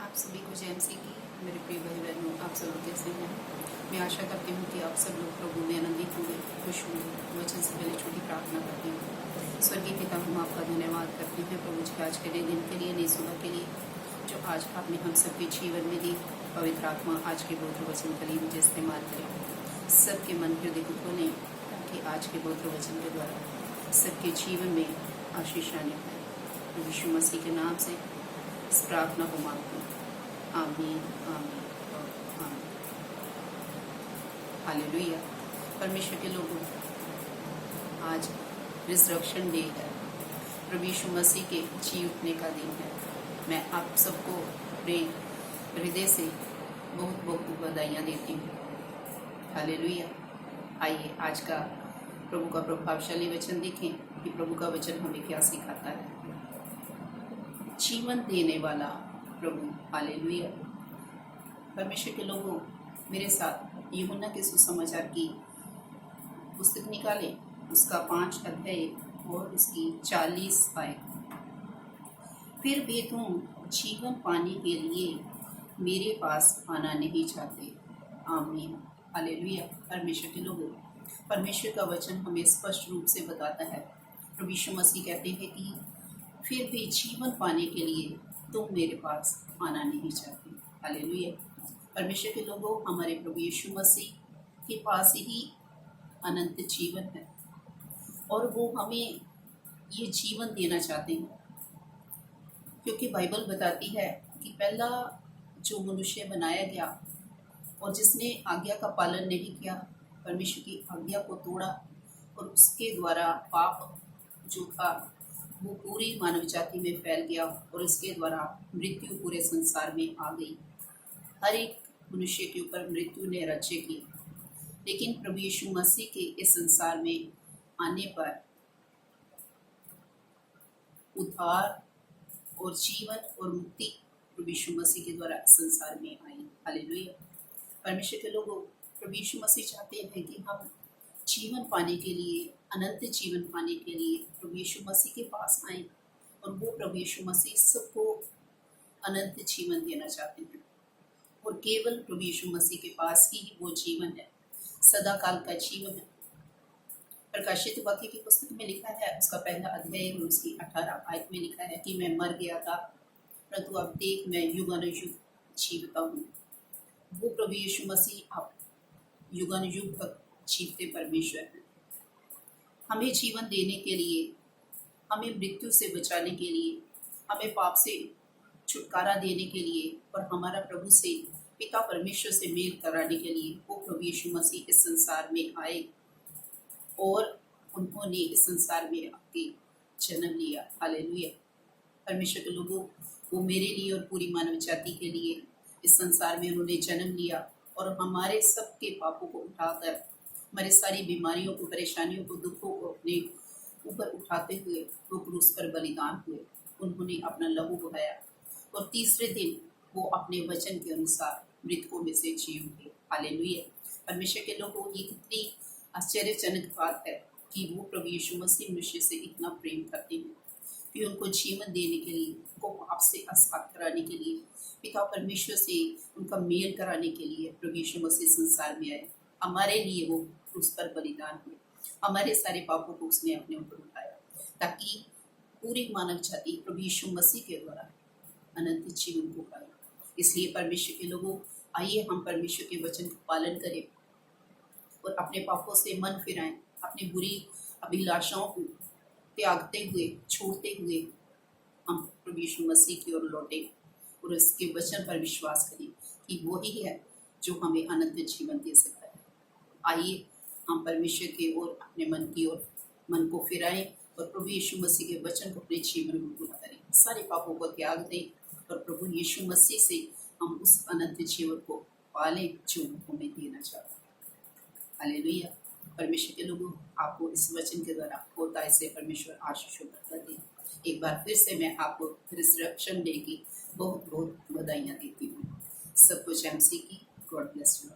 आप सभी को जैमसी की मेरे प्रिय भाई बहनों, आप सब लोग कैसे हैं। मैं आशा करती हूँ कि आप सब लोग प्रभु में आनंदित होंगे, खुश होंगे। वचन से पहले छोटी प्रार्थना करती हूँ। स्वर्गीय पिता, हम आपका धन्यवाद करते हैं प्रभु जी आज के नए दिन के लिए, नई सुबह के लिए जो आज आपने हम सबके जीवन में दी। पवित्र आत्मा आज के बोध वचन के लिए मुझे इस्तेमाल करें, सबके मन हृदय को खोलें ताकि आज के बोध वचन के द्वारा सबके जीवन में आशीष आने पाए। यीशु मसीह के नाम से इस प्रार्थना को मांगती हूँ। आमीन, आमीन और आमीन। हालेलुया। परमेश्वर के लोगों, आज रिजरेक्शन डे है, प्रभु यीशु मसीह के जी उठने का दिन है। मैं आप सबको अपने हृदय से बहुत बहुत बधाइयाँ देती हूँ। हालेलुया। आइए आज का प्रभु का प्रभावशाली वचन देखें कि प्रभु का वचन हमें क्या सिखाता है। जीवन देने वाला प्रभु। हालेलुया। परमेश्वर के लोगों, मेरे साथ यूहन्ना के सुसमाचार की पुस्तक निकालें, उसका 5 अध्याय और उसकी 40 आयत। फिर भी तुम जीवन पाने के लिए मेरे पास आना नहीं चाहते। आमीन। हालेलुया। परमेश्वर के लोगों, परमेश्वर का वचन हमें स्पष्ट रूप से बताता है। प्रभु यीशु मसीह कहते हैं कि फिर भी जीवन पाने के लिए तुम मेरे पास आना नहीं चाहते। हालेलुया। परमेश्वर के लोगों, हमारे प्रभु यीशु मसीह के पास ही अनंत जीवन है और वो हमें ये जीवन देना चाहते हैं, क्योंकि बाइबल बताती है कि पहला जो मनुष्य बनाया गया और जिसने आज्ञा का पालन नहीं किया, परमेश्वर की आज्ञा को तोड़ा और उसके द्वारा पाप जो था वो पूरी मानव जाति में फैल गया और इसके द्वारा मृत्यु पूरे संसार में आ गई। हर एक मनुष्य के ऊपर मृत्यु ने राज्य की। लेकिन प्रभु यीशु मसीह के इस संसार में आने पर उद्धार और जीवन और मुक्ति प्रभु यीशु मसीह के द्वारा संसार में आई। हालेलुया। परमेश्वर के लोगों, प्रभु यीशु मसीह चाहते हैं कि हम जीवन पाने के लिए, अनंत जीवन पाने के लिए प्रभु यीशु मसीह के पास आएं और वो प्रभु यीशु मसीह सबको अनंत जीवन देना चाहते हैं। और केवल प्रभु यीशु मसीह के पास ही वो जीवन है, सदा काल का जीवन है। प्रकाशित वाक्य की पुस्तक में लिखा है, उसका पहला अध्याय और उसकी 18 आयत में लिखा है कि मैं मर गया था परंतु अब देख मैं युगानुयुग जीवता हूँ। वो प्रभु यीशु मसीह अब युगानुयुग तक जीवते परमेश्वर हैं। हमें जीवन देने के लिए, हमें मृत्यु से बचाने के लिए, हमें पाप से छुटकारा देने के लिए और हमारा प्रभु से, पिता परमेश्वर से मेल कराने के लिए वो प्रभु यीशु मसीह इस संसार में आए और उन्होंने इस संसार में आके जन्म लिया। हालेलुया। परमेश्वर के लोगों, वो मेरे लिए और पूरी मानव जाति के लिए इस संसार में उन्होंने जन्म लिया और हमारे सबके पापों को उठाकर, हमारी सारी बीमारियों को, परेशानियों को, दुखों को अपने ऊपर उठाते हुए वो क्रूस पर बलिदान हुए। उन्होंने अपना लहू बहाया और तीसरे दिन वो अपने वचन के अनुसार मृतकों में से जी उठे। हालेलुया। परमेश्वर के लोगों, ये कितनी आश्चर्यजनक बात है कि वो प्रभु यीशु मसीह मनुष्य से इतना प्रेम करते हैं कि उनको जीवन देने के लिए, उनको पाप से आजाद कराने के लिए, पिता परमेश्वर से उनका मेल कराने के लिए प्रभु यीशु मसीह संसार में आए। हमारे लिए वो उस पर बलिदान हुए, हमारे सारे पापों को उसने अपने ऊपर उठाया ताकि पूरी मानव जाति प्रभु यीशु मसीह के द्वारा अनंत जीवन को पाए। इसलिए परमेश्वर के लोगों, आइए हम परमेश्वर के वचन का पालन करें और अपने पापों से मन फिराएं, अपनी बुरी अभिलाषाओं को त्यागते हुए, छोड़ते हुए हम प्रभु यीशु मसीह की ओर लौटें और उसके वचन पर विश्वास करें कि वो ही है जो हमें अनंत जीवन दे सकता है। आइए हम परमेश्वर की ओर, अपने मन की ओर मन को फिराएं और प्रभु यीशु मसीह के वचन को अपने जीवन में पूरा करें। सारे पापों को त्याग दें और प्रभु यीशु मसीह से हम उस अनंत जीवन को पालें जो हमें देना चाहता है। हालेलुया। परमेश्वर के लोगों, आपको इस वचन के द्वारा होता है से परमेश्वर आशीष बरकत दे। एक बार फिर से मैं आपको रिजरेक्शन डे की बहुत बहुत बधाइयाँ देती हूँ। सबको जैमसी की। God bless you.